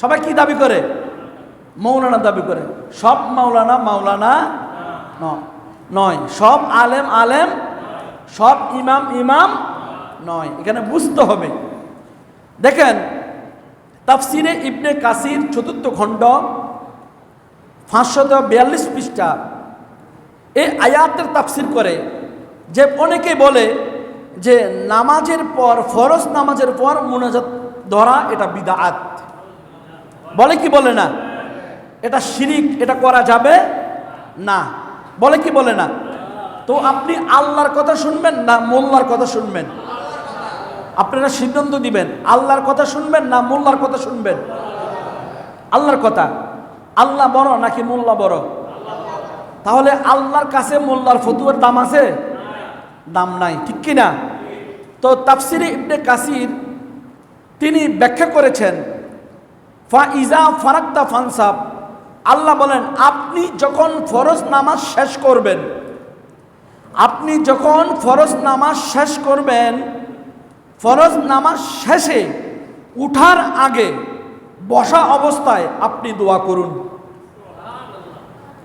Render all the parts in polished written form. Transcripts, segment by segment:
সবাই কি দাবি করে? মৌলানা দাবি করে। সব মাওলানা মাওলানা নয়, সব আলেম আলেম, সব ইমাম ইমাম নয়। এখানে বুঝতে হবে। দেখেন, তাফসিরে ইবনে কাসির ৪র্থ খণ্ড ৫৪২ পৃষ্ঠা এই আয়াতের তাফসির করে যে অনেকে বলে যে নামাজের পর, ফরজ নামাজের পর মুনাজাত ধরা এটা বিদআত। বলে কি বলে না? এটা শিরিক, এটা করা যাবে না। বলে কি বলে না? তো আপনি আল্লাহর কথা শুনবেন না মোল্লার কথা শুনবেন? আপনারা সিদ্ধান্ত দিবেন, আল্লাহর কথা শুনবেন না মোল্লার কথা শুনবেন? আল্লাহর কথা। আল্লাহ বড় নাকি মোল্লা বড়? তাহলে আল্লাহর কাছে মোল্লার ফতুয়ার দাম আছে? দাম নাই, ঠিক কিনা? তো তাফসিরে ইবনে কাসির তিনি ব্যাখ্যা করেছেন, ফাইজা ফারাক্তা ফানসাব, আল্লাহ বলেন আপনি যখন ফরজ নামাজ শেষ করবেন, আপনি যখন ফরজ নামাজ শেষ করবেন, ফরজ নামাজ শেষে উঠার আগে বসা অবস্থায় আপনি দোয়া করুন।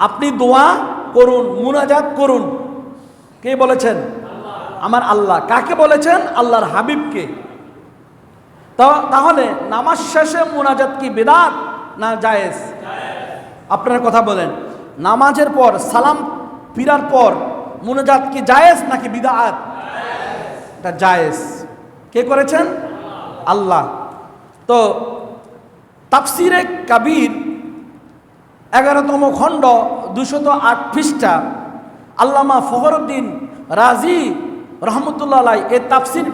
আপনি দোয়া করুন, মুনাজাত করুন। কে বলেছেন? আমার আল্লাহ। কাকে বলেছেন? আল্লাহর হাবিবকে। তাহলে নামাজ শেষে মুনাজাত কি বিদআত না জায়েজ? আপনারা কথা বলেন। নামাজের পর সালাম ফিরার পর মুনাজাত কি জায়েজ নাকি বিদআত? এটা জায়েজ। কে করেছেন? আল্লাহ। তো তাফসিরে কাবির 11তম খণ্ড 208 পৃষ্ঠা আল্লামা ফখরুদ্দিন রাজি রহমতুল্লাহ আলাইহি এই তাফসির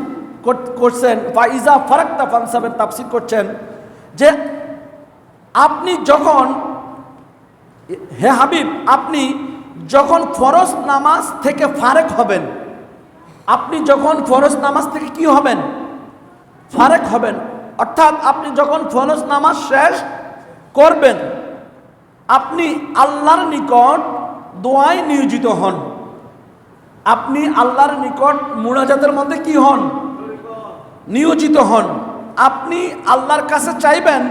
করছেন, ফাইজা ফারাক্তা ফানসাবের তাফসির করছেন যে আপনি যখন, হে হাবিব, আপনি যখন ফরজ নামাজ থেকে ফারেক হবেন, আপনি যখন ফরজ নামাজ থেকে কি হবেন? ফারেক হবেন, অর্থাৎ আপনি যখন ফরজ নামাজ শেষ করবেন, আপনি আল্লাহর নিকট দোয়ায় নিয়োজিত হন। আপনি আল্লাহর নিকট মুনাজাতের মধ্যে কি হন? নিয়োজিত হন। আপনি আল্লাহর কাছে চাইবেন,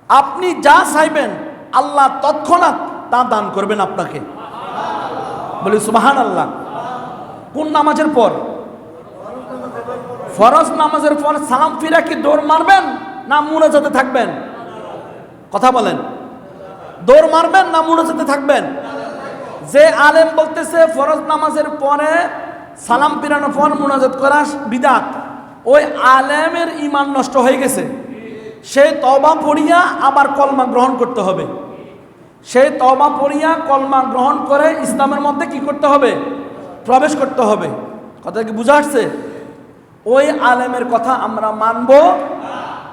আপনি যা চাইবেন আল্লাহ তৎক্ষণাৎ তা দান করবেন আপনাকে। বলি সুবহানাল্লাহ। কোন নামাজের পর? ফরজ নামাজের পর সালাম ফিরা কি দৌড় মারবেন না মুনাজাতে থাকবেন? কথা বলেন। দৌড় মারবেন না মুনাজাতে থাকবেন? যে আলেম বলতেছে ফরজ নামাজের পরে সালাম ফিরানোর পর মুনাজাত করা বিদআত, ওই আলেমের ঈমান নষ্ট হয়ে গেছে। সে তওবা পড়িয়া আবার কলমা গ্রহণ করতে হবে। সে তওবা পড়িয়া কলমা গ্রহণ করে ইসলামের মধ্যে কি করতে হবে? প্রবেশ করতে হবে। কথা কি বুঝা আসছে? ওই আলেমের কথা আমরা মানব।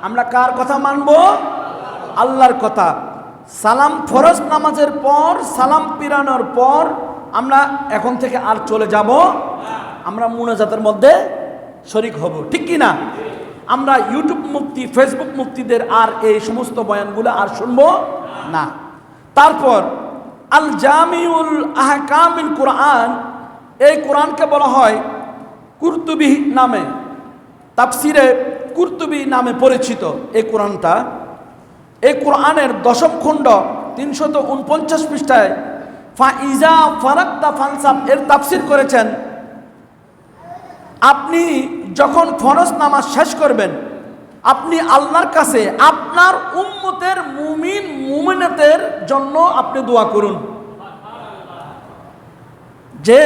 আমরা কার কথা মানব? আল্লাহর কথা। সালাম ফরজ নামাজের পর সালাম ফিরানোর পর আমরা এখন থেকে আর চলে যাব, আমরা মুনাজাতের মধ্যে শরীক হব, ঠিক কি না? আমরা ইউটিউব মুফতি, ফেসবুক মুফতিদের আর এই সমস্ত বয়ানগুলো আর শুনবো না। তারপর আল জামিউল আহকামিল কুরআন, এই কোরআনকে বলা হয় কুরতুবী নামে, তাফসিরে কুরতুবী নামে পরিচিত এই কোরআনটা। এই কোরআনের 10ম খণ্ড 349 পৃষ্ঠায় ফাইজা ফারাক্তা ফানসাব এর তাফসির করেছেন, আপনি যখন ফরজ নামাজ শেষ করবেন, আপনি আল্লাহর কাছে আপনার উম্মতের মুমিন মুমিনাতের জন্য আপনি দোয়া করুন। যে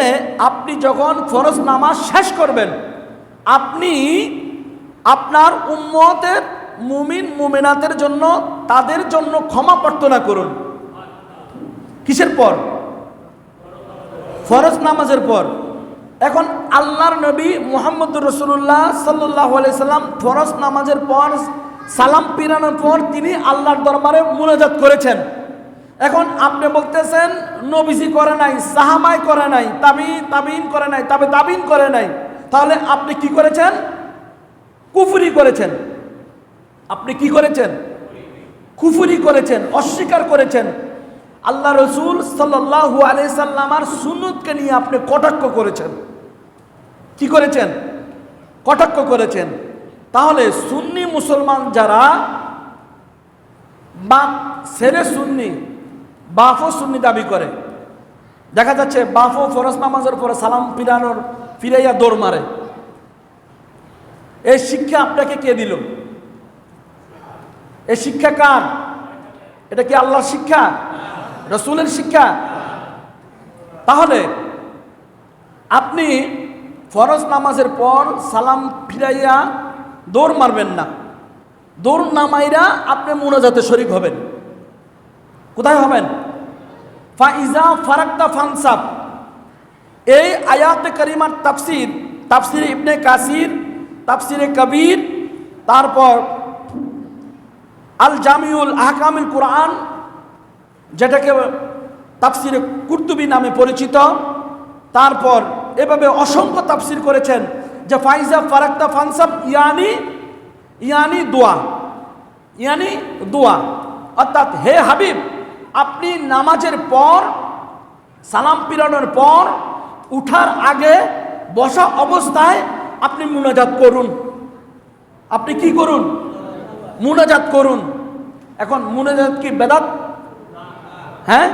আপনি যখন ফরজ নামাজ শেষ করবেন, আপনি আপনার উম্মতের মুমিন মুমিনাতের জন্য, তাদের জন্য ক্ষমা প্রার্থনা করুন। কিসের পর? ফরজ নামাজের পর। এখন আল্লাহর নবী মুহাম্মদুর রাসূলুল্লাহ সাল্লাল্লাহু আলাইহি সাল্লাম ফরজ নামাজের পর সালাম ফিরানোর পর তিনি আল্লাহর দরবারে মুনাজাত করেছেন। এখন আপনি বলতেছেন নবীজি করে নাই, সাহাবাই করে নাই, তাবিঈন করে নাই, তাবিঈন করে নাই, তাহলে আপনি কি করেছেন? কুফরি করেছেন। আপনি কি করেছেন? কুফরি করেছেন, অস্বীকার করেছেন। আল্লাহ রসুল সাল্লাল্লাহু আলাইহি সাল্লামার সুন্নতকে নিয়ে আপনি কটাক্ষ করেছেন। কি করেছেন? কটাক্ষ করেছেন। তাহলে সুন্নি মুসলমান যারা বাপ ছেলে সুন্নি, বাপও সুন্নি দাবি করে। দেখা যাচ্ছে বাপও ফরজ নামাজের পরে সালাম ফিরাইয়া দৌড় মারে। এই শিক্ষা আপনাকে কে দিল? এই শিক্ষা কার? এটা কি আল্লাহর শিক্ষা, রসুলের শিক্ষা? তাহলে আপনি ফরজ নামাজের পর সালাম ফিরাইয়া দৌড় মারবেন না। দৌড় না মাইরা আপনি মুনাজাতে শরীক হবেন। কোথায় হবেন? ফাইজা ফারাক্তা ফানসাব। এই আয়াতে কারিমার তাফসির, তাফসিরে ইবনে কাসির, তাফসিরে কবির, তারপর আল জামিউল আহকামুল কুরআন, যেটাকে তাফসিরে কুরতুবী নামে পরিচিত, তারপর এভাবে অসংখ্য তাফসির করেছেন যে ফাইজা ফারাক্তা ফানসাব ইয়ানি দোয়া, ইয়ানি দোয়া, অর্থাৎ হে হাবিব, আপনি নামাজের পর সালাম ফিরানোর পর উঠার আগে বসা অবস্থায় আপনি মুনাজাত করুন। আপনি কি করুন? মুনাজাত করুন। এখন মুনাজাত কি বেদাত? হ্যাঁ,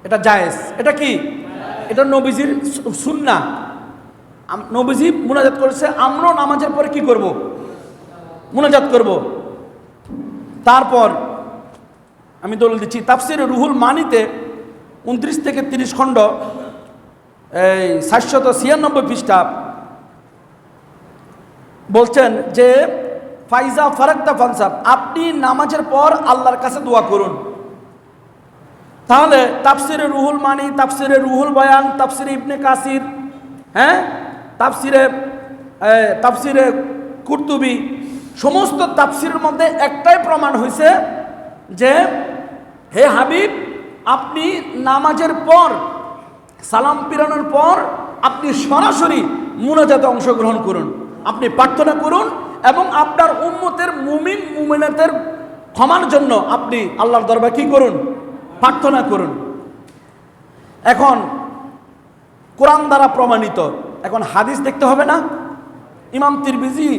এটা জায়েজ। এটা কি? এটা নবীজির সুন্নাহ। নবীজি মুনাজাত করেছে, আমরাও নামাজের পরে কি করব? মুনাজাত করব। তারপর আমি দলিল দিচ্ছি, তাফসিরে রুহুল মানিতে 29 থেকে 30 খণ্ড, এই 796 পৃষ্ঠা বলছেন যে ফাইজা ফারাক্তা ফানসাব, আপনি নামাজের পর আল্লাহর কাছে দোয়া করুন। তাহলে তাফসিরে রুহুল মানি, তাফসিরে রুহুল বয়ান, তাফসিরে ইবনে কাসির, হ্যাঁ, তাফসিরে কুরতুবী, সমস্ত তাফসিরের মধ্যে একটাই প্রমাণ হয়েছে যে হে হাবিব, আপনি নামাজের পর সালাম ফিরানোর পর আপনি সরাসরি মুনাজাতে অংশগ্রহণ করুন, আপনি প্রার্থনা করুন এবং আপনার উম্মতের মুমিন মুমিনাতের ক্ষমার জন্য আপনি আল্লাহর দরবারে কি করুন? প্রার্থনা করুন। এখন কোরআন দ্বারা প্রমাণিত, এখন হাদিস দেখতে হবে না? ইমাম তিরমিজি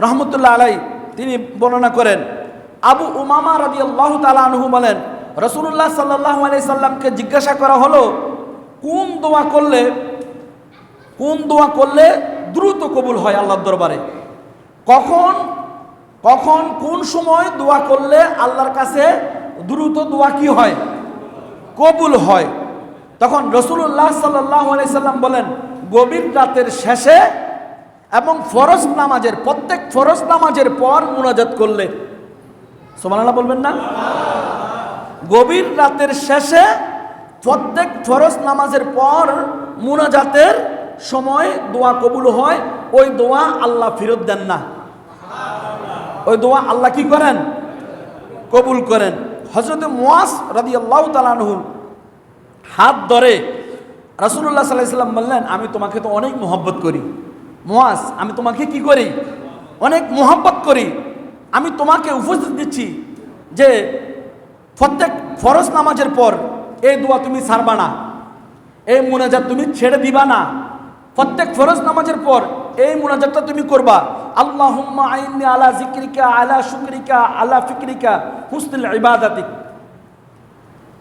রহমতুল্লাহ আলাই তিনি বর্ণনা করেন, আবু উমামা রাদিয়াল্লাহু তাআলা আনহু বলেন, রাসূলুল্লাহ সাল্লাল্লাহু আলাইহি সাল্লামকে জিজ্ঞাসা করা হলো, কোন দোয়া করলে দ্রুত কবুল হয় আল্লাহর দরবারে? কখন কোন সময় দোয়া করলে আল্লাহর কাছে দ্রুত দোয়া কি হয়? কবুল হয়। তখন রাসূলুল্লাহ সাল্লাল্লাহু আলাইহি সাল্লাম বলেন, গভীর রাতের শেষে এবং ফরজ নামাজের, প্রত্যেক ফরজ নামাজের পর মুনাজাত করলে। সুবহানাল্লাহ বলবেন না? গভীর রাতের শেষে প্রত্যেক ফরজ নামাজের পর মুনাজাতের সময় দোয়া কবুল হয়। ওই দোয়া আল্লাহ ফেরত দেন না, ওই দোয়া আল্লাহ কি করেন? কবুল করেন। হযরত মুয়াজ রাদিয়াল্লাহু তাআলা আনহুর হাত ধরে রাসূলুল্লাহ সাল্লাল্লাহু আলাইহি ওয়াসাল্লাম বললেন, আমি তোমাকে তো অনেক মহব্বত করি মুয়াজ, আমি তোমাকে কি করি? অনেক মহব্বত করি। আমি তোমাকে উপদেশ দিচ্ছি যে প্রত্যেক ফরজ নামাজের পর এই দোয়া তুমি ছাড়বা না, এই মুনাজাত তুমি ছেড়ে দিবা না। প্রত্যেক ফরজ নামাজের পর এই মুনাজাতটা তুমি করবা, আল্লাহুম্মা আইন্নি আলা যিকরিকা আলা শুকরিকা আলা ফিকরিকা হুসনুল ইবাদাতিক।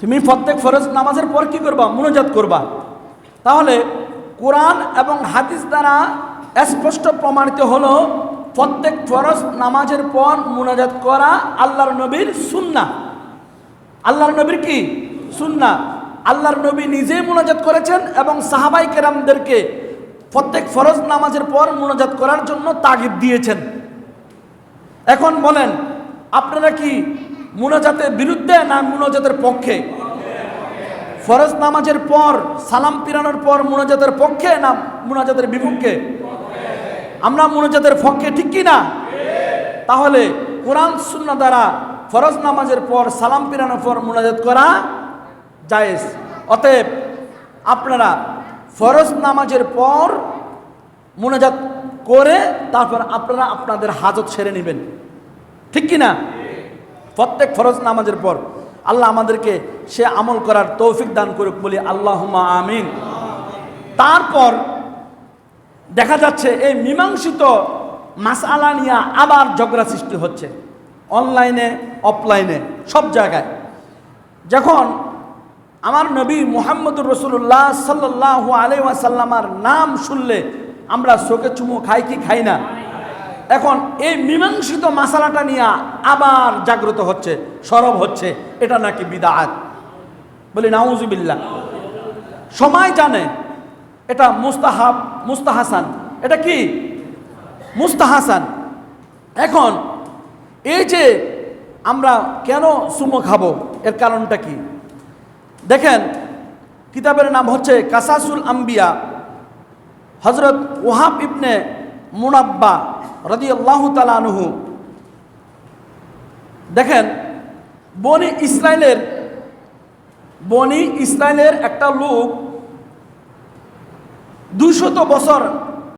তুমি প্রত্যেক ফরজ নামাজের পর কি করবা? মুনাজাত করবা। তাহলে কোরআন এবং হাদিস দ্বারা স্পষ্ট প্রমাণিত হলো প্রত্যেক ফরজ নামাজের পর মুনাজাত করা আল্লাহর নবীর সুন্নাহ। আল্লাহর নবীর কি? সুন্নাহ। আল্লাহর নবী নিজেই মুনাজাত করেছেন এবং সাহাবাই কেরামদেরকে প্রত্যেক ফরজ নামাজের পর মুনাজাত করার জন্য তাগিদ দিয়েছেন। এখন বলেন, আপনারা কি মুনাজাতের বিরুদ্ধে না মুনাজাতের পক্ষে? ফরজ নামাজের পর সালাম ফিরানোর পর মুনাজাতের পক্ষে না মুনাজাতের বিপক্ষে? আমরা মুনাজাতের পক্ষে, ঠিক কি না? তাহলে কোরআন সুন্নাহ দ্বারা ফরজ নামাজের পর সালাম ফিরানোর পর মুনাজাত করা জায়েজ। অতএব আপনারা ফরজ নামাজের পর মুনাজাত করে তারপর আপনারা আপনাদের হাজত সেরে নেবেন, ঠিক কি না? প্রত্যেক ফরজ নামাজের পর আল্লাহ আমাদেরকে সে আমল করার তৌফিক দান করুক, বলি আল্লাহুম্মা আমিন। তারপর দেখা যাচ্ছে এই মীমাংসিত মাসআলা নিয়ে আবার ঝগড়া সৃষ্টি হচ্ছে। অনলাইনে অফলাইনে সব জায়গায়। যখন আমার নবী মুহাম্মদুর রাসূলুল্লাহ সাল্লাল্লাহু আলাইহি ওয়াসাল্লামার নাম শুনলে আমরা চোখে চুমু খাই কি খাই না? এখন এই মীমাংসিত মাসালাটা নিয়ে আবার জাগ্রত হচ্ছে, সরব হচ্ছে, এটা নাকি বিদআত। বলি নাউজুবিল্লাহ। সবাই জানে এটা মুস্তাহাব, মুস্তাহাসান। এটা কি? মুস্তাহাসান। এখন এই যে আমরা কেন চুমো খাবো, এর কারণটা কি? দেখেন, কিতাবের নাম হচ্ছে কাসাসুল আম্বিয়া। হযরত ওহাব ইবনে মুনাব্বা রাদিয়াল্লাহু তাআলা আনহু, দেখেন বনি ইসরায়েলের একটা লোক 200 বছর